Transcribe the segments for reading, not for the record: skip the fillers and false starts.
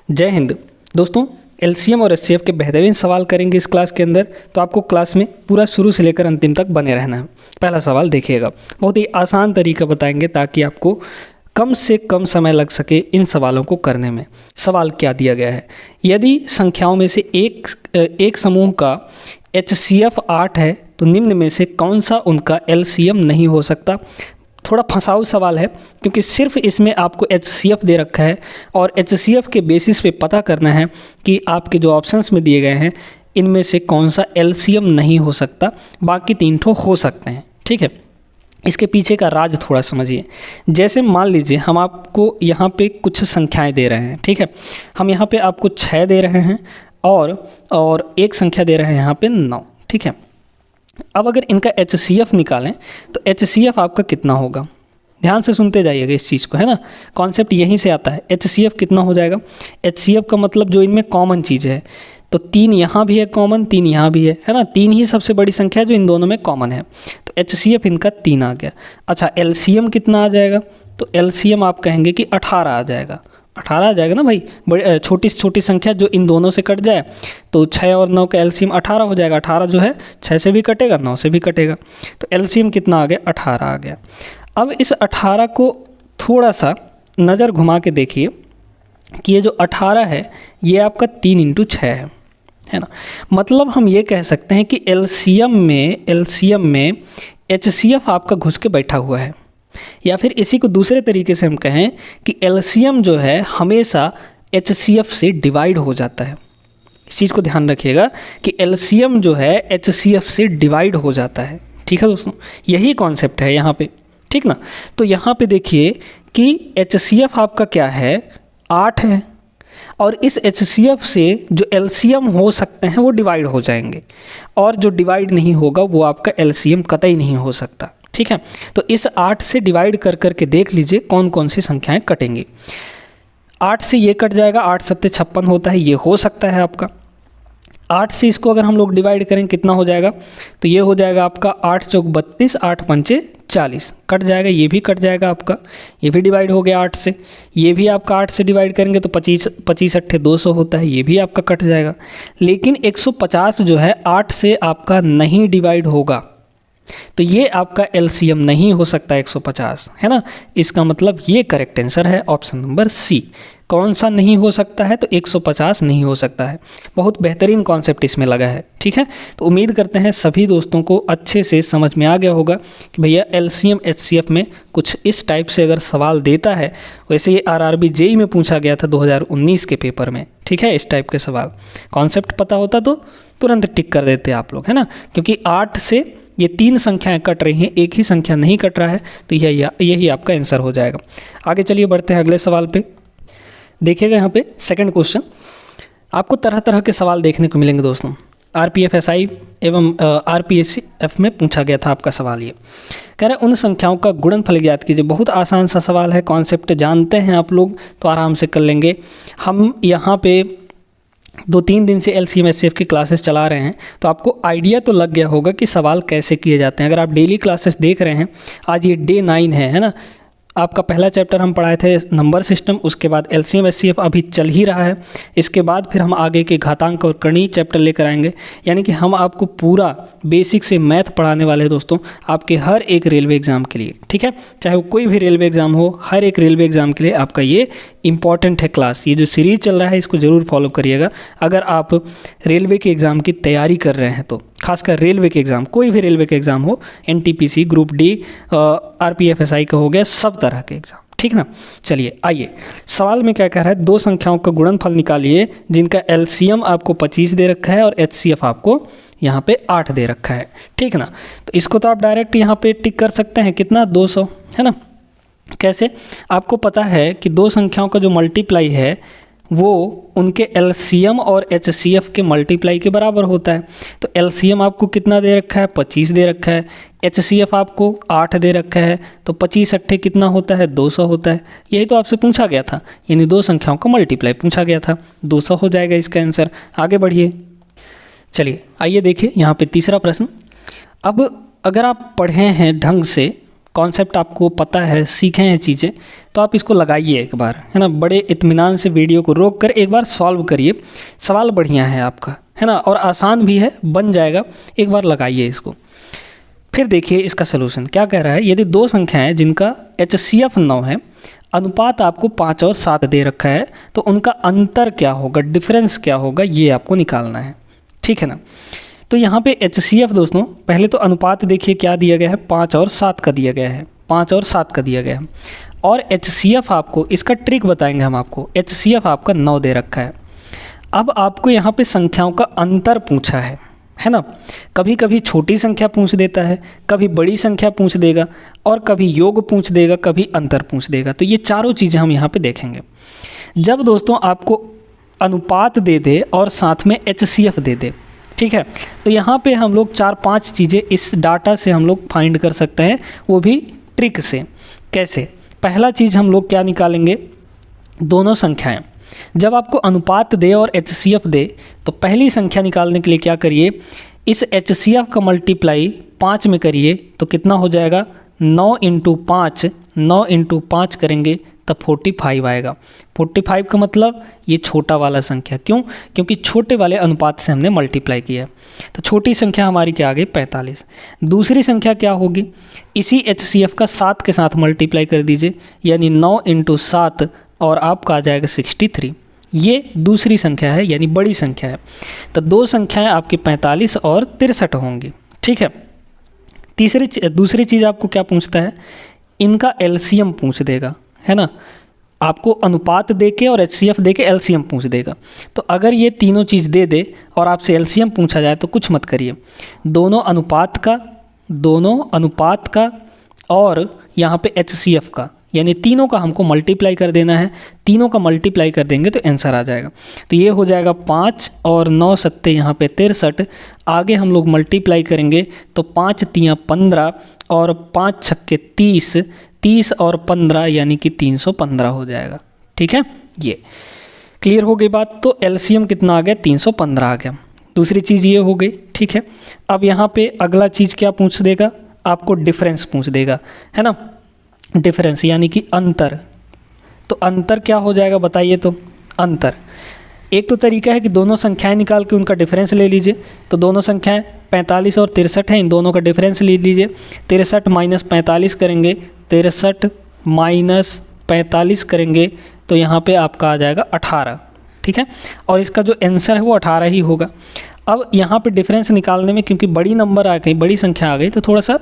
जय हिंद दोस्तों। एलसीएम और एचसीएफ के बेहतरीन सवाल करेंगे इस क्लास के अंदर, तो आपको क्लास में पूरा शुरू से लेकर अंतिम तक बने रहना है। पहला सवाल देखिएगा, बहुत ही आसान तरीका बताएंगे ताकि आपको कम से कम समय लग सके इन सवालों को करने में। सवाल क्या दिया गया है, यदि संख्याओं में से एक समूह का एचसीएफ 8 है तो निम्न में से कौन सा उनका एलसीएम नहीं हो सकता। थोड़ा फंसाऊ सवाल है क्योंकि सिर्फ इसमें आपको एचसीएफ दे रखा है और एचसीएफ के बेसिस पे पता करना है कि आपके जो ऑप्शंस में दिए गए हैं इनमें से कौन सा एलसीएम नहीं हो सकता, बाकी 3 ठो हो सकते हैं। ठीक है, इसके पीछे का राज थोड़ा समझिए। जैसे मान लीजिए हम आपको यहाँ पे कुछ संख्याएं दे रहे हैं, ठीक है, हम यहाँ पे आपको 6 दे रहे हैं और एक संख्या दे रहे हैं यहाँ पे 9। ठीक है, अब अगर इनका एचसीएफ निकालें तो एचसीएफ आपका कितना होगा, ध्यान से सुनते जाइएगा इस चीज़ को, है ना। कॉन्सेप्ट यहीं से आता है। एचसीएफ कितना हो जाएगा, एचसीएफ का मतलब जो इनमें कॉमन चीज़ है, तो 3 यहाँ भी है कॉमन, 3 यहाँ भी है ना। 3 ही सबसे बड़ी संख्या है जो इन दोनों में कॉमन है, तो एचसीएफ इनका 3 आ गया। अच्छा, एलसीएम कितना आ जाएगा, तो एलसीएम आप कहेंगे कि 18 आ जाएगा। 18 आ जाएगा ना भाई, बड़ी छोटी से छोटी संख्या जो इन दोनों से कट जाए तो 6 और 9 का एलसीएम 18 हो जाएगा। 18 जो है 6 से भी कटेगा, 9 से भी कटेगा, तो एलसीएम कितना आ गया, 18 आ गया। अब इस 18 को थोड़ा सा नज़र घुमा के देखिए कि ये जो 18 है ये आपका 3 × 6 है ना। मतलब हम ये कह सकते हैं कि एलसीएम में एचसीएफ आपका घुस के बैठा हुआ है, या फिर इसी को दूसरे तरीके से हम कहें कि एलसीएम जो है हमेशा एचसीएफ से डिवाइड हो जाता है। इस चीज़ को ध्यान रखिएगा कि एलसीएम जो है एचसीएफ से डिवाइड हो जाता है। ठीक है दोस्तों, यही कॉन्सेप्ट है यहाँ पे, ठीक ना। तो यहाँ पे देखिए कि एचसीएफ आपका क्या है, 8 है, और इस एचसीएफ से जो एलसीएम हो सकते हैं वो डिवाइड हो जाएंगे, और जो डिवाइड नहीं होगा वो आपका एलसीएम कतई नहीं हो सकता। ठीक है, तो इस 8 से डिवाइड कर करके देख लीजिए कौन कौन सी संख्याएं कटेंगी। 8 से ये कट जाएगा, 8 सत्ते 56 होता है, ये हो सकता है आपका। 8 से इसको अगर हम लोग डिवाइड करें कितना हो जाएगा, तो ये हो जाएगा आपका 8 चौक 32, 8 पंचे 40, कट जाएगा, ये भी कट जाएगा आपका, ये भी डिवाइड हो गया 8 से। ये भी आपका 8 से डिवाइड करेंगे तो 25 अट्ठे 200 होता है, ये भी आपका कट जाएगा। लेकिन 150 जो है 8 से आपका नहीं डिवाइड होगा, तो ये आपका एलसीएम नहीं हो सकता 150, है ना। इसका मतलब ये करेक्ट आंसर है ऑप्शन नंबर सी। कौन सा नहीं हो सकता है, तो 150 नहीं हो सकता है। बहुत बेहतरीन कॉन्सेप्ट इसमें लगा है। ठीक है, तो उम्मीद करते हैं सभी दोस्तों को अच्छे से समझ में आ गया होगा कि भैया एलसीएम एचसीएफ में कुछ इस टाइप से अगर सवाल देता है, वैसे ये आरआरबी जेईई में पूछा गया था 2019 के पेपर में। ठीक है, इस टाइप के सवाल, कॉन्सेप्ट पता होता तो तुरंत टिक कर देते आप लोग, है ना। क्योंकि 8 से ये 3 संख्याएं कट रही हैं, एक ही संख्या नहीं कट रहा है, तो यही आपका आंसर हो जाएगा। आगे चलिए बढ़ते हैं अगले सवाल पे। देखिएगा यहाँ पे सेकंड क्वेश्चन, आपको तरह तरह के सवाल देखने को मिलेंगे दोस्तों। आरपीएफ एसआई एवं आरपीएससीएफ में पूछा गया था आपका सवाल। ये कह रहे हैं उन संख्याओं का गुणनफल ज्ञात कीजिए। बहुत आसान सा सवाल है, कॉन्सेप्ट जानते हैं आप लोग तो आराम से कर लेंगे। हम यहाँ पे 2-3 दिन से एलसीएम एचसीएफ की क्लासेस चला रहे हैं, तो आपको आइडिया तो लग गया होगा कि सवाल कैसे किए जाते हैं। अगर आप डेली क्लासेस देख रहे हैं, आज ये डे 9 है ना। आपका पहला चैप्टर हम पढ़ाए थे नंबर सिस्टम, उसके बाद एलसीएम एचसीएफ अभी चल ही रहा है। इसके बाद फिर हम आगे के घातांक और करणीय चैप्टर लेकर आएंगे, यानी कि हम आपको पूरा बेसिक से मैथ पढ़ाने वाले हैं दोस्तों, आपके हर एक रेलवे एग्ज़ाम के लिए। ठीक है, चाहे वो कोई भी रेलवे एग्ज़ाम हो, हर एक रेलवे एग्ज़ाम के लिए आपका ये इंपॉर्टेंट है क्लास। ये जो सीरीज़ चल रहा है इसको ज़रूर फॉलो करिएगा अगर आप रेलवे के एग्ज़ाम की तैयारी कर रहे हैं तो। खासकर रेलवे के एग्ज़ाम, कोई भी रेलवे के एग्ज़ाम हो, NTPC, group D, RPF SI का हो गया, सब तरह के एग्ज़ाम। ठीक ना। चलिए आइए, सवाल में क्या कह रहा है, 2 संख्याओं का गुणनफल निकालिए जिनका एलसीएम आपको 25 दे रखा है और एचसीएफ आपको यहाँ पे 8 दे रखा है। ठीक ना, तो इसको तो आप डायरेक्ट यहाँ पे टिक कर सकते हैं, कितना, 200, है ना। कैसे, आपको पता है कि 2 संख्याओं का जो मल्टीप्लाई है वो उनके एलसीएम और एचसीएफ के मल्टीप्लाई के बराबर होता है। तो एलसीएम आपको कितना दे रखा है, 25 दे रखा है, एचसीएफ आपको 8 दे रखा है, तो 25 अट्ठे कितना होता है, 200 होता है। यही तो आपसे पूछा गया था, यानी 2 संख्याओं का मल्टीप्लाई पूछा गया था, 200 हो जाएगा इसका आंसर। आगे बढ़िए, चलिए आइए देखिए यहाँ पे तीसरा प्रश्न। अब अगर आप पढ़े हैं ढंग से कॉन्सेप्ट आपको पता है, सीखे हैं चीज़ें, तो आप इसको लगाइए एक बार, है ना। बड़े इत्मीनान से वीडियो को रोक कर एक बार सॉल्व करिए। सवाल बढ़िया है आपका, है ना, और आसान भी है, बन जाएगा। एक बार लगाइए इसको। फिर देखिए इसका सलूशन क्या कह रहा है। यदि दो संख्याएं हैं जिनका HCF 9 है, अनुपात आपको 5 और 7 दे रखा है, तो उनका अंतर क्या होगा, डिफरेंस क्या होगा, ये आपको निकालना है। ठीक है ना। तो यहाँ पे HCF दोस्तों, पहले तो अनुपात देखिए क्या दिया गया है, 5 और 7 का दिया गया है, 5 और 7 का दिया गया है। और HCF आपको, इसका ट्रिक बताएंगे हम आपको। HCF आपका 9 दे रखा है। अब आपको यहाँ पे संख्याओं का अंतर पूछा है ना। कभी कभी छोटी संख्या पूछ देता है, कभी बड़ी संख्या पूछ देगा, और कभी योग पूछ देगा, कभी अंतर पूछ देगा। तो ये चारों चीज़ें हम यहाँ पे देखेंगे। जब दोस्तों आपको अनुपात दे दे और साथ में HCF दे दे, ठीक है, तो यहाँ पे हम लोग 4-5 चीज़ें इस डाटा से हम लोग फाइंड कर सकते हैं, वो भी ट्रिक से। कैसे? पहला चीज़ हम लोग क्या निकालेंगे, दोनों संख्याएं जब आपको अनुपात दे और HCF दे, तो पहली संख्या निकालने के लिए क्या करिए, इस HCF का मल्टीप्लाई 5 में करिए, तो कितना हो जाएगा, 9 × 5, 9 × 5 करेंगे तब 45 आएगा। 45 का मतलब ये छोटा वाला संख्या, क्यों? क्योंकि छोटे वाले अनुपात से हमने मल्टीप्लाई किया है। तो छोटी संख्या हमारी क्या आ गई, 45। दूसरी संख्या क्या होगी, इसी HCF का 7 के साथ मल्टीप्लाई कर दीजिए, यानी 9 × 7, और आपका आ जाएगा 63। ये दूसरी संख्या है, यानी बड़ी संख्या है। तो दो संख्याएं आपकी 45 और 63 होंगी। ठीक है। दूसरी चीज़ आपको क्या पूछता है, इनका LCM पूछ देगा, है ना। आपको अनुपात देके और HCF देके LCM पूछ देगा। तो अगर ये तीनों चीज़ दे दे और आपसे LCM पूछा जाए तो कुछ मत करिए, दोनों अनुपात का और यहाँ पे HCF का, यानी तीनों का हमको मल्टीप्लाई कर देना है। तीनों का मल्टीप्लाई कर देंगे तो आंसर आ जाएगा। तो ये हो जाएगा 5 और 9 सत्ते यहाँ पे 63। आगे हम लोग मल्टीप्लाई करेंगे तो 5 तियाँ 15 और 5 छक्के 30, 30 और 15 यानी कि 315 हो जाएगा। ठीक है, ये क्लियर हो गई बात। तो LCM कितना आ गया, 315 आ गया। दूसरी चीज़ ये हो गई। ठीक है। अब यहाँ पे अगला चीज़ क्या पूछ देगा, आपको डिफरेंस पूछ देगा, है ना। डिफरेंस यानी कि अंतर। तो अंतर क्या हो जाएगा बताइए। तो अंतर, एक तो तरीका है कि दोनों संख्याएं निकाल के उनका डिफरेंस ले लीजिए। तो दोनों संख्याएं 45 और 63 हैं, इन दोनों का डिफरेंस ले लीजिए। 63 - 45 करेंगे, 63 - 45 करेंगे तो यहाँ पे आपका आ जाएगा 18। ठीक है, और इसका जो आंसर है वो 18 ही होगा। अब यहाँ पे डिफरेंस निकालने में क्योंकि बड़ी नंबर आ गई, बड़ी संख्या आ गई, तो थोड़ा सा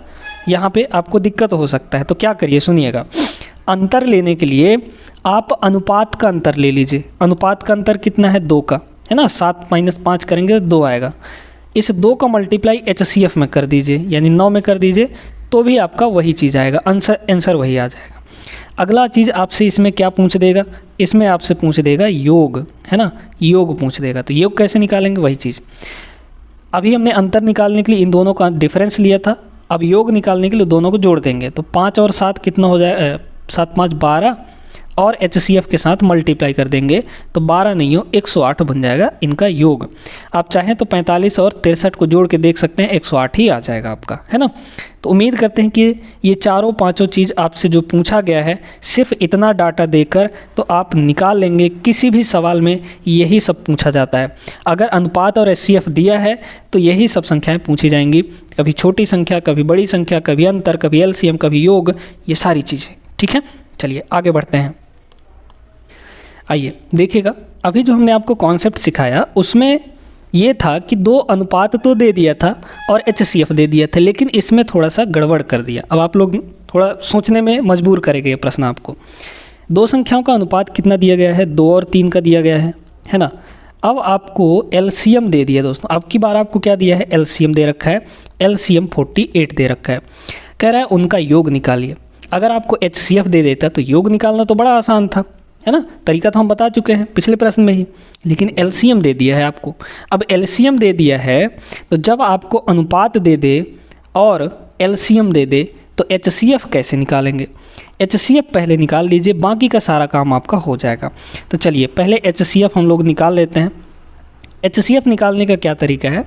यहाँ पे आपको दिक्कत हो सकता है। तो क्या करिए, सुनिएगा। अंतर लेने के लिए आप अनुपात का अंतर ले लीजिए। अनुपात का अंतर कितना है, 2 का, है ना। 7 - 5 करेंगे तो 2 आएगा। इस 2 का मल्टीप्लाई HCF में कर दीजिए, यानी 9 में कर दीजिए, तो भी आपका वही चीज़ आएगा, आंसर वही आ जाएगा। अगला चीज़ आपसे इसमें क्या पूछ देगा, इसमें आपसे पूछ देगा योग, है ना, योग पूछ देगा। तो योग कैसे निकालेंगे, वही चीज़। अभी हमने अंतर निकालने के लिए इन दोनों का डिफरेंस लिया था, अब योग निकालने के लिए दोनों को जोड़ देंगे। तो 5 और 7 कितना हो जाए, 7 - 5 12, और HCF के साथ मल्टीप्लाई कर देंगे तो 12 नहीं हो 108 बन जाएगा इनका योग। आप चाहें तो 45 और 63 को जोड़ के देख सकते हैं, 108 ही आ जाएगा आपका, है ना। तो उम्मीद करते हैं कि ये चारों पांचों चीज़ आपसे जो पूछा गया है, सिर्फ इतना डाटा देकर तो आप निकाल लेंगे। किसी भी सवाल में यही सब पूछा जाता है। अगर अनुपात और HCF दिया है तो यही सब संख्याएँ पूछी जाएंगी, कभी छोटी संख्या, कभी बड़ी संख्या, कभी अंतर, कभी LCM, कभी योग, ये सारी चीज़ें। ठीक है, चलिए आगे बढ़ते हैं। आइए देखिएगा, अभी जो हमने आपको कॉन्सेप्ट सिखाया उसमें ये था कि 2 अनुपात तो दे दिया था और HCF दे दिया था, लेकिन इसमें थोड़ा सा गड़बड़ कर दिया। अब आप लोग थोड़ा सोचने में मजबूर करेंगे ये प्रश्न आपको। 2 संख्याओं का अनुपात कितना दिया गया है, 2 और 3 का दिया गया है ना। अब आपको LCM दे दिया दोस्तों। अब की बार आपको क्या दिया है, LCM दे रखा है। LCM 48 दे रखा है। कह रहा है उनका योग निकालिए। अगर आपको HCF दे देता तो योग निकालना तो बड़ा आसान था, है ना। तरीका तो हम बता चुके हैं पिछले प्रश्न में ही, लेकिन LCM दे दिया है आपको। अब LCM दे दिया है तो जब आपको अनुपात दे दे और LCM दे दे तो HCF कैसे निकालेंगे। HCF पहले निकाल लीजिए, बाकी का सारा काम आपका हो जाएगा। तो चलिए पहले HCF हम लोग निकाल लेते हैं। HCF निकालने का क्या तरीका है,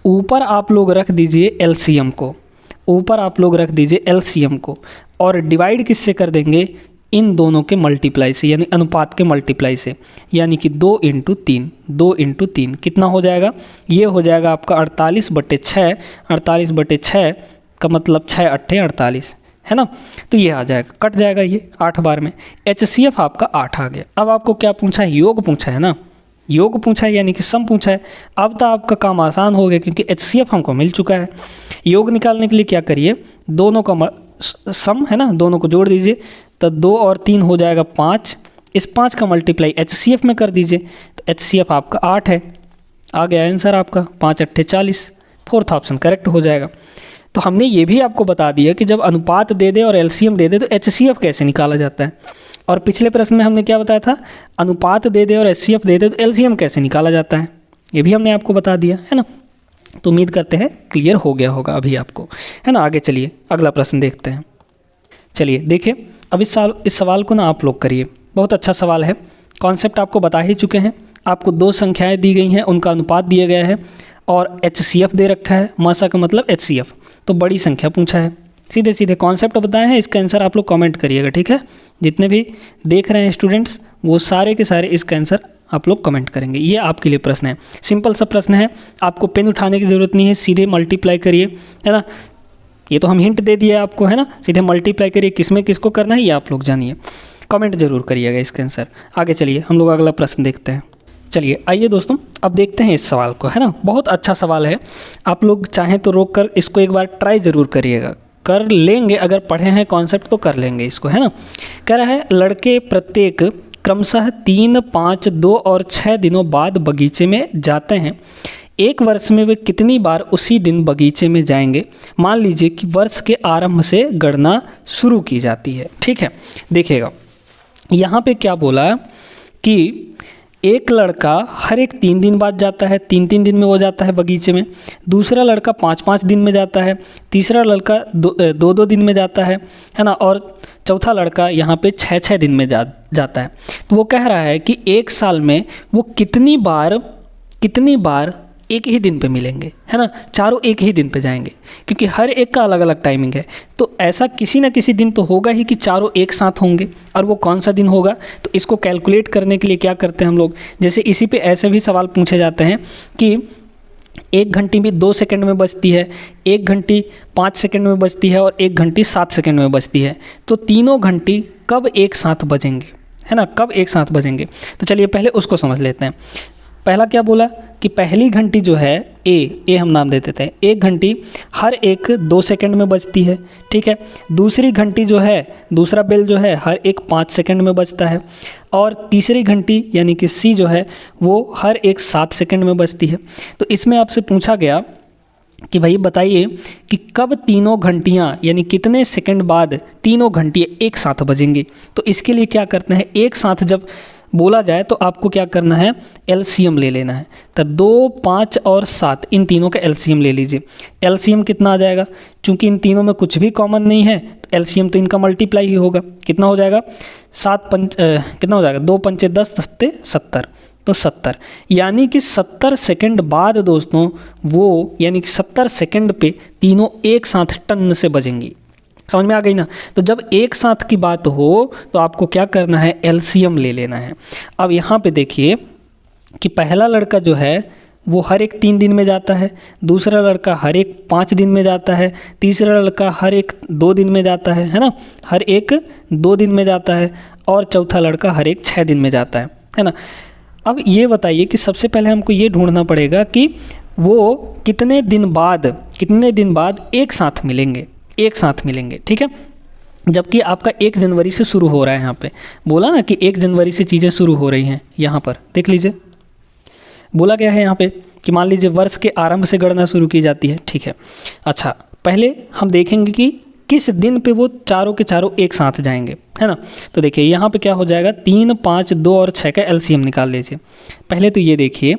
ऊपर आप लोग रख दीजिए LCM को, ऊपर आप लोग रख दीजिए एलसीएम को और डिवाइड किससे कर देंगे, इन दोनों के मल्टीप्लाई से, यानी अनुपात के मल्टीप्लाई से, यानी कि 2 × 3, 2 × 3 कितना हो जाएगा, ये हो जाएगा आपका 48/6। 48/6 का मतलब 6 × 8 = 48 है ना, तो ये आ जाएगा, कट जाएगा ये 8 बार में। HCF आपका 8 आ गया। अब आपको क्या पूछा है, योग पूछा है ना, योग पूछा है यानी कि सम पूछा है। अब तो आपका काम आसान हो गया क्योंकि HCF हमको मिल चुका है। योग निकालने के लिए क्या करिए, दोनों का सम है ना, दोनों को जोड़ दीजिए, तो 2 और 3 हो जाएगा 5। इस 5 का मल्टीप्लाई HCF में कर दीजिए, तो HCF आपका 8 है। आ गया आंसर आपका 5 × 8 = 40। फोर्थ ऑप्शन करेक्ट हो जाएगा। तो हमने ये भी आपको बता दिया कि जब अनुपात दे दे और LCM दे दे तो HCF कैसे निकाला जाता है। और पिछले प्रश्न में हमने क्या बताया था, अनुपात दे दे और HCF दे दे तो LCM कैसे निकाला जाता है, ये भी हमने आपको बता दिया है ना। तो उम्मीद करते हैं क्लियर हो गया होगा अभी आपको, है ना। आगे चलिए अगला प्रश्न देखते हैं। चलिए देखिए, अब इस सवाल को ना आप लोग करिए, बहुत अच्छा सवाल है। कॉन्सेप्ट आपको बता ही चुके हैं, आपको 2 संख्याएँ दी गई हैं, उनका अनुपात दिया गया है और HCF दे रखा है, मासा का मतलब HCF, तो बड़ी संख्या पूछा है। सीधे सीधे कॉन्सेप्ट बताए हैं, इसका आंसर आप लोग कमेंट करिएगा, ठीक है। जितने भी देख रहे हैं स्टूडेंट्स वो सारे के सारे इसका आंसर आप लोग कमेंट करेंगे। ये आपके लिए प्रश्न है, सिंपल सा प्रश्न है, आपको पेन उठाने की ज़रूरत नहीं है, सीधे मल्टीप्लाई करिए, है ना। ये तो हम हिंट दे दिए आपको, है ना, सीधे मल्टीप्लाई करिए, किसमें किसको करना है ये आप लोग जानिए, कमेंट जरूर करिएगा इसका आंसर। आगे चलिए हम लोग अगला प्रश्न देखते हैं। चलिए आइए दोस्तों, अब देखते हैं इस सवाल को, है ना। बहुत अच्छा सवाल है, आप लोग चाहें तो रोक कर इसको एक बार ट्राई ज़रूर करिएगा, कर लेंगे, अगर पढ़े हैं कॉन्सेप्ट तो कर लेंगे इसको, है ना। कह रहा है लड़के प्रत्येक क्रमशः 3, 5, 2 और 6 दिनों बाद बगीचे में जाते हैं। एक वर्ष में वे कितनी बार उसी दिन बगीचे में जाएंगे। मान लीजिए कि वर्ष के आरंभ से गणना शुरू की जाती है, ठीक है। देखिएगा यहाँ पे क्या बोला कि एक लड़का हर एक 3 दिन बाद जाता है, 3-3 दिन में वो जाता है बगीचे में। दूसरा लड़का 5-5 दिन में जाता है। तीसरा लड़का 2-2 दिन में जाता है ना। और चौथा लड़का यहाँ पे 6-6 दिन में जाता है। तो वो कह रहा है कि एक साल में वो कितनी बार एक ही दिन पे मिलेंगे, है ना। चारों एक ही दिन पे जाएंगे क्योंकि हर एक का अलग अलग टाइमिंग है, तो ऐसा किसी न किसी दिन तो होगा ही कि चारों एक साथ होंगे। और वो कौन सा दिन होगा, तो इसको कैलकुलेट करने के लिए क्या करते हैं हम लोग, जैसे इसी पे ऐसे भी सवाल पूछे जाते हैं कि 1 घंटी भी 2 सेकंड में बजती है, 1 घंटी 5 सेकंड में बजती है और 1 घंटी 7 सेकंड में बजती है। तो तीनों घंटी कब एक साथ बजेंगे, है ना, कब एक साथ बजेंगे। तो चलिए पहले उसको समझ लेते हैं। पहला क्या बोला कि पहली घंटी जो है ए हम नाम दे देते हैं, 1 घंटी हर एक 2 सेकंड में बजती है, ठीक है। दूसरी घंटी जो है, दूसरा बेल जो है हर एक 5 सेकंड में बजता है। और तीसरी घंटी यानी कि सी जो है वो हर एक 7 सेकंड में बजती है। तो इसमें आपसे पूछा गया कि भाई बताइए कि कब तीनों घंटियाँ यानी कितने सेकंड बाद तीनों घंटियाँ एक साथ बजेंगी। तो इसके लिए क्या करते हैं, एक साथ जब बोला जाए तो आपको क्या करना है, LCM ले लेना है। तो 2, 5 और 7 इन तीनों का LCM ले लीजिए। LCM कितना आ जाएगा, चूंकि इन तीनों में कुछ भी कॉमन नहीं है तो LCM तो इनका मल्टीप्लाई ही होगा। कितना हो जाएगा, 7 कितना हो जाएगा, 2 पंचे 10, 10 70, तो 70, यानी कि 70 सेकंड बाद दोस्तों वो यानी कि 70 सेकंड पे तीनों एक साथ टन से बजेंगी। समझ में आ गई ना। तो जब एक साथ की बात हो तो आपको क्या करना है, LCM ले लेना है। अब यहाँ पे देखिए कि पहला लड़का जो है वो हर एक 3 दिन में जाता है, दूसरा लड़का हर एक 5 दिन में जाता है, तीसरा लड़का हर एक 2 दिन में जाता है ना, हर एक 2 दिन में जाता है, और चौथा लड़का हर एक 6 दिन में जाता है ना। अब ये बताइए कि सबसे पहले हमको ये ढूंढना पड़ेगा कि वो कितने दिन बाद एक साथ मिलेंगे, ठीक है। जबकि आपका 1 जनवरी से शुरू हो रहा है, यहाँ पे बोला ना कि 1 जनवरी से चीज़ें शुरू हो रही हैं। यहाँ पर देख लीजिए बोला गया है यहाँ पे कि मान लीजिए वर्ष के आरंभ से गणना शुरू की जाती है, ठीक है। अच्छा, पहले हम देखेंगे कि किस दिन पे वो चारों के चारों एक साथ जाएंगे, है ना। तो देखिए यहाँ पे क्या हो जाएगा, 3, 5, 2 और 6 का LCM निकाल लीजिए। पहले तो ये देखिए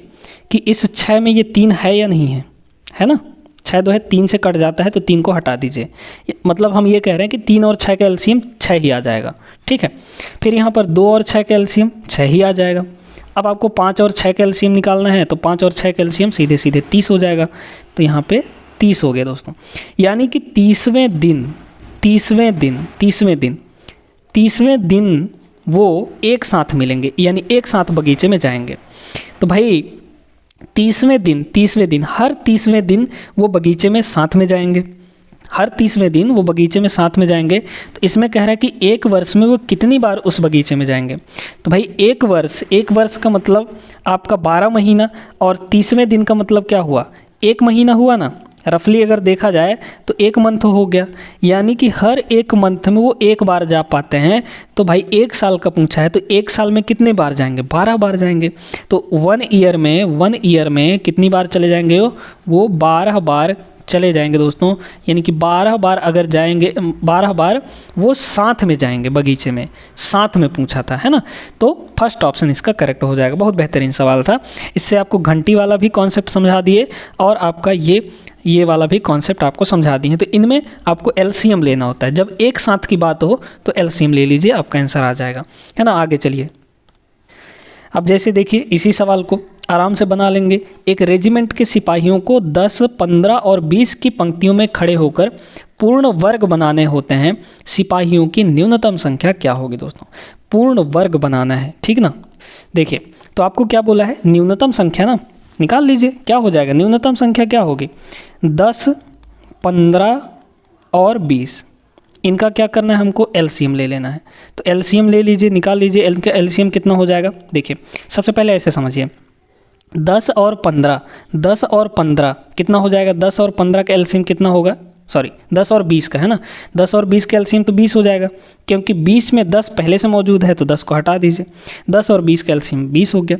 कि इस 6 में ये 3 है या नहीं है ना। 6 2 है, 3 से कट जाता है तो 3 को हटा दीजिए, मतलब हम ये कह रहे हैं कि 3 और 6 का LCM 6 ही आ जाएगा, ठीक है। फिर यहाँ पर 2 और 6 का LCM 6 ही आ जाएगा। अब आपको 5 और 6 का LCM निकालना है तो 5 और 6 का LCM सीधे सीधे 30 हो जाएगा। तो यहाँ पे 30 हो गया दोस्तों। यानी कि 30वें दिन वो एक साथ मिलेंगे, यानी एक साथ बगीचे में जाएंगे। तो भाई 30वें दिन हर 30वें दिन वो बगीचे में साथ में जाएंगे, हर 30वें दिन वो बगीचे में साथ में जाएंगे। तो इसमें कह रहा है कि एक वर्ष में वो कितनी बार उस बगीचे में जाएंगे। तो भाई एक वर्ष का मतलब आपका 12 महीना, और 30वें दिन का मतलब क्या हुआ, 1 महीना हुआ ना। रफली अगर देखा जाए तो 1 मंथ हो गया, यानी कि हर 1 मंथ में वो 1 बार जा पाते हैं। तो भाई 1 साल का पूछा है, तो 1 साल में कितने बार जाएंगे, 12 बार जाएंगे। तो 1 ईयर में कितनी बार चले जाएंगे वो 12 बार चले जाएंगे दोस्तों। यानी कि 12 बार अगर जाएंगे, 12 बार वो साथ में जाएंगे बगीचे में, साथ में पूछा था, है ना। तो फर्स्ट ऑप्शन इसका करेक्ट हो जाएगा। बहुत बेहतरीन सवाल था। इससे आपको घंटी वाला भी कॉन्सेप्ट समझा दिए और आपका ये वाला भी कॉन्सेप्ट आपको समझा दिए। तो इनमें आपको एलसीएम लेना होता है। जब एक साथ की बात हो तो एलसीएम ले लीजिए, आपका आंसर आ जाएगा, है ना। आगे चलिए, अब जैसे देखिए इसी सवाल को आराम से बना लेंगे। एक रेजिमेंट के सिपाहियों को 10, 15 और 20 की पंक्तियों में खड़े होकर पूर्ण वर्ग बनाने होते हैं। सिपाहियों की न्यूनतम संख्या क्या होगी दोस्तों। पूर्ण वर्ग बनाना है, ठीक ना। देखिए तो आपको क्या बोला है, न्यूनतम संख्या ना, निकाल लीजिए क्या हो जाएगा। न्यूनतम संख्या क्या होगी, 10, 15 और 20। इनका क्या करना है, हमको एलसीएम ले लेना है। तो एलसीएम ले लीजिए, निकाल लीजिए। एलसीएम कितना हो जाएगा, देखिए सबसे पहले ऐसे समझिए, 10 और 15 कितना हो जाएगा। 10 और 15 का एलसीएम कितना होगा, सॉरी 10 और 20 का, है ना। 10 और 20 का एलसीएम तो 20 हो जाएगा, क्योंकि 20 में 10 पहले से मौजूद है तो 10 को हटा दीजिए। 10 और 20 का एलसीएम 20 हो गया।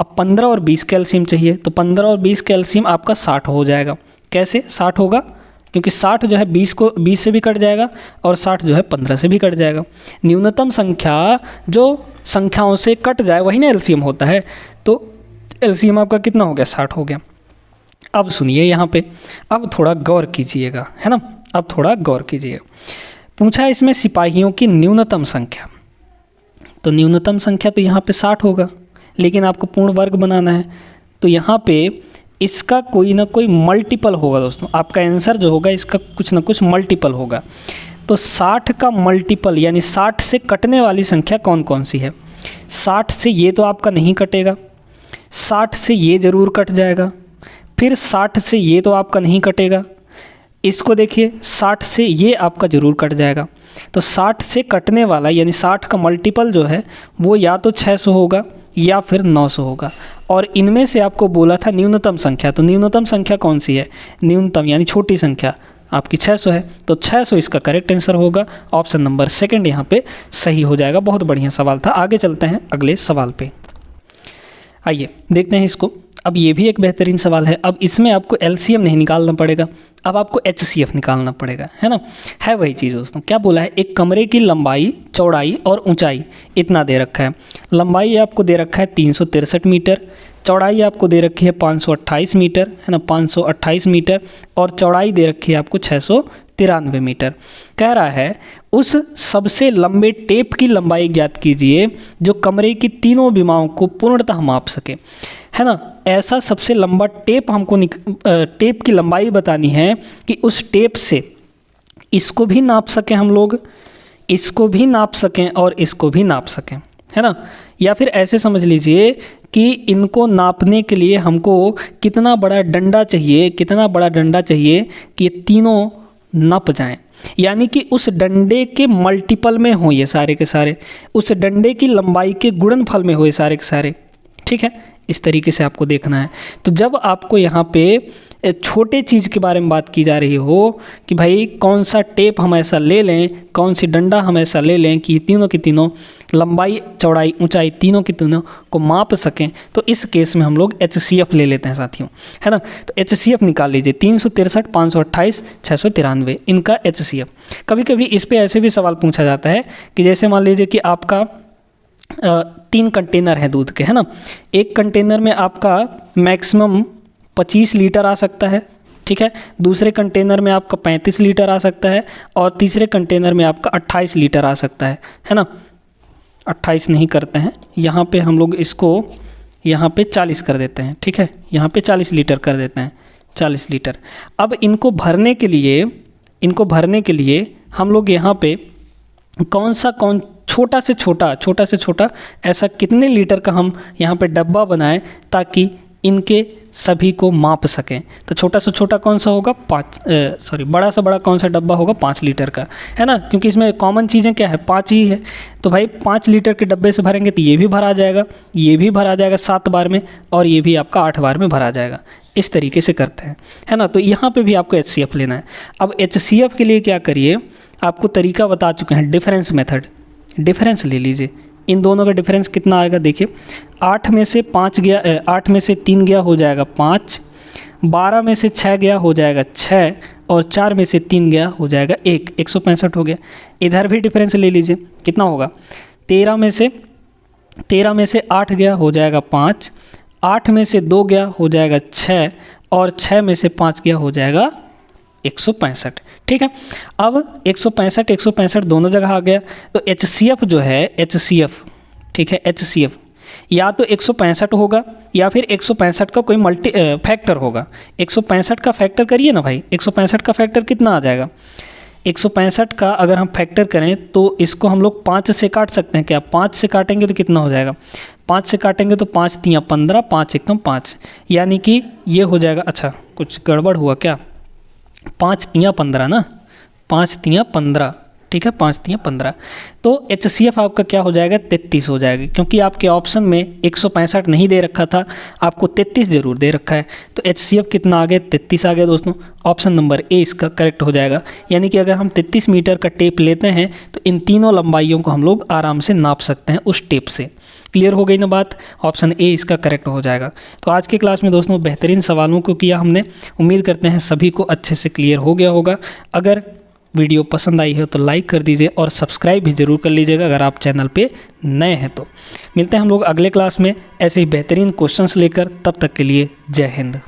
अब 15 और 20 का एलसीएम चाहिए, तो 15 और 20 का एलसीएम आपका 60 हो जाएगा। कैसे 60 होगा, क्योंकि 60 जो है 20 से भी कट जाएगा और 60 जो है 15 से भी कट जाएगा। न्यूनतम संख्या जो संख्याओं से कट जाए वही ना एलसीएम होता है। तो एलसीएम आपका कितना हो गया, 60 हो गया। अब सुनिए यहाँ पे, अब थोड़ा गौर कीजिएगा, है ना। अब थोड़ा गौर कीजिएगा। पूछा है इसमें सिपाहियों की न्यूनतम संख्या, तो न्यूनतम संख्या तो यहाँ पे 60 होगा, लेकिन आपको पूर्ण वर्ग बनाना है तो यहाँ पे इसका कोई ना कोई मल्टीपल होगा दोस्तों। आपका आंसर जो होगा इसका कुछ ना कुछ मल्टीपल होगा। तो 60 का मल्टीपल यानी 60 से कटने वाली संख्या कौन कौन सी है। 60 से ये तो आपका नहीं कटेगा, 60 से ये ज़रूर कट जाएगा, फिर 60 से ये तो आपका नहीं कटेगा। इसको देखिए, 60 से ये आपका ज़रूर कट जाएगा। तो 60 से कटने वाला यानी 60 का मल्टीपल जो है वो या तो 600 होगा या फिर 900 होगा। और इनमें से आपको बोला था न्यूनतम संख्या, तो न्यूनतम संख्या कौन सी है, न्यूनतम यानी छोटी संख्या आपकी 600 है। तो 600 इसका करेक्ट आंसर होगा। ऑप्शन नंबर सेकंड यहाँ पे सही हो जाएगा। बहुत बढ़िया सवाल था। आगे चलते हैं अगले सवाल पे। आइए देखते हैं इसको। अब ये भी एक बेहतरीन सवाल है। अब इसमें आपको एलसीएम नहीं निकालना पड़ेगा, अब आपको एचसीएफ निकालना पड़ेगा, है ना। है वही चीज़ दोस्तों। क्या बोला है, एक कमरे की लंबाई, चौड़ाई और ऊंचाई इतना दे रखा है। लंबाई आपको दे रखा है 363 मीटर, चौड़ाई आपको दे रखी है 528 मीटर, है ना, 528 मीटर, और चौड़ाई दे रखी है आपको 693 मीटर। कह रहा है उस सबसे लंबे टेप की लंबाई ज्ञात कीजिए जो कमरे की तीनों विमाओं को पूर्णतः माप सके, है ना। ऐसा सबसे लंबा टेप हमको टेप की लंबाई बतानी है कि उस टेप से इसको भी नाप सकें हम लोग, इसको भी नाप सकें और इसको भी नाप सकें, है ना। या फिर ऐसे समझ लीजिए कि इनको नापने के लिए हमको कितना बड़ा डंडा चाहिए, कितना बड़ा डंडा चाहिए कि ये तीनों नप जाएं, यानी कि उस डंडे के मल्टीपल में हो ये सारे के सारे, उस डंडे की लंबाई के गुणनफल में हो ये सारे के सारे, ठीक है। इस तरीके से आपको देखना है। तो जब आपको यहाँ पे छोटे चीज़ के बारे में बात की जा रही हो कि भाई कौन सा टेप हम ऐसा ले लें, कौन सी डंडा हम ऐसा ले लें कि तीनों की तीनों लंबाई, चौड़ाई, ऊंचाई तीनों की तीनों को माप सकें, तो इस केस में हम लोग एचसीएफ ले लेते हैं साथियों, है ना। तो एचसीएफ निकाल लीजिए, 363, 528, 693 इनका एचसीएफ। कभी कभी इस पर ऐसे भी सवाल पूछा जाता है कि जैसे मान लीजिए कि आपका 3 कंटेनर है दूध के, है ना। एक कंटेनर में आपका मैक्सिमम 25 लीटर आ सकता है, ठीक है। दूसरे कंटेनर में आपका 35 लीटर आ सकता है और तीसरे कंटेनर में आपका 28 लीटर आ सकता है ना। 28 नहीं करते हैं यहाँ पे हम लोग, इसको यहाँ पे 40 कर देते हैं, ठीक है। यहाँ पे 40 लीटर कर देते हैं, 40 लीटर। अब इनको भरने के लिए हम लोग यहाँ पे छोटा से छोटा ऐसा कितने लीटर का हम यहाँ पे डब्बा बनाएं ताकि इनके सभी को माप सकें। तो छोटा से छोटा कौन सा होगा, बड़ा से बड़ा कौन सा डब्बा होगा, 5 लीटर का, है ना, क्योंकि इसमें कॉमन चीज़ें क्या है, 5 ही है। तो भाई 5 लीटर के डब्बे से भरेंगे तो ये भी भरा जाएगा, ये भी भरा जाएगा 7 बार में, और ये भी आपका 8 बार में भरा जाएगा। इस तरीके से करते हैं, है ना। तो यहाँ पे भी आपको HCF लेना है। अब HCF के लिए क्या करिए, आपको तरीका बता चुके हैं, डिफरेंस मेथड। डिफरेंस ले लीजिए, इन दोनों का डिफरेंस कितना आएगा देखिए, 8 में से 3 गया हो जाएगा 5, 12 में से 6 गया हो जाएगा 6, और 4 में से 3 गया हो जाएगा 1, 165 हो गया। इधर भी डिफरेंस ले लीजिए, कितना होगा, 13 में से 8 गया हो जाएगा 5, 8 में से 2 गया हो जाएगा 6, और 6 में से 5 गया हो जाएगा 165। ठीक है, अब 165 दोनों जगह आ गया। तो HCF जो है, HCF, ठीक है, HCF या तो 165 होगा या फिर 165 का कोई फैक्टर होगा। 165 का फैक्टर करिए ना भाई, 165 का फैक्टर कितना आ जाएगा, 165 का अगर हम फैक्टर करें तो इसको हम लोग 5 से काट सकते हैं क्या, 5 से काटेंगे तो कितना हो जाएगा, 5 से काटेंगे तो 5 तियाँ 15, 5 एकम 5, यानी कि ये हो जाएगा, अच्छा कुछ गड़बड़ हुआ क्या, 5 तियाँ 15 ना, 5 तियाँ 15, ठीक है, 5 तियाँ 15। तो HCF आपका क्या हो जाएगा, 33 हो जाएगा, क्योंकि आपके ऑप्शन में 165 नहीं दे रखा था, आपको 33 जरूर दे रखा है। तो HCF कितना आ गया, 33 आ गया दोस्तों। ऑप्शन नंबर ए इसका करेक्ट हो जाएगा। यानी कि अगर हम 33 मीटर का टेप लेते हैं तो इन तीनों लंबाइयों को हम लोग आराम से नाप सकते हैं उस टेप से। क्लियर हो गई ना बात, ऑप्शन ए इसका करेक्ट हो जाएगा। तो आज की क्लास में दोस्तों बेहतरीन सवालों को किया हमने, उम्मीद करते हैं सभी को अच्छे से क्लियर हो गया होगा। अगर वीडियो पसंद आई है तो लाइक कर दीजिए और सब्सक्राइब भी ज़रूर कर लीजिएगा अगर आप चैनल पे नए हैं तो। मिलते हैं हम लोग अगले क्लास में ऐसे ही बेहतरीन क्वेश्चंस लेकर, तब तक के लिए जय हिंद।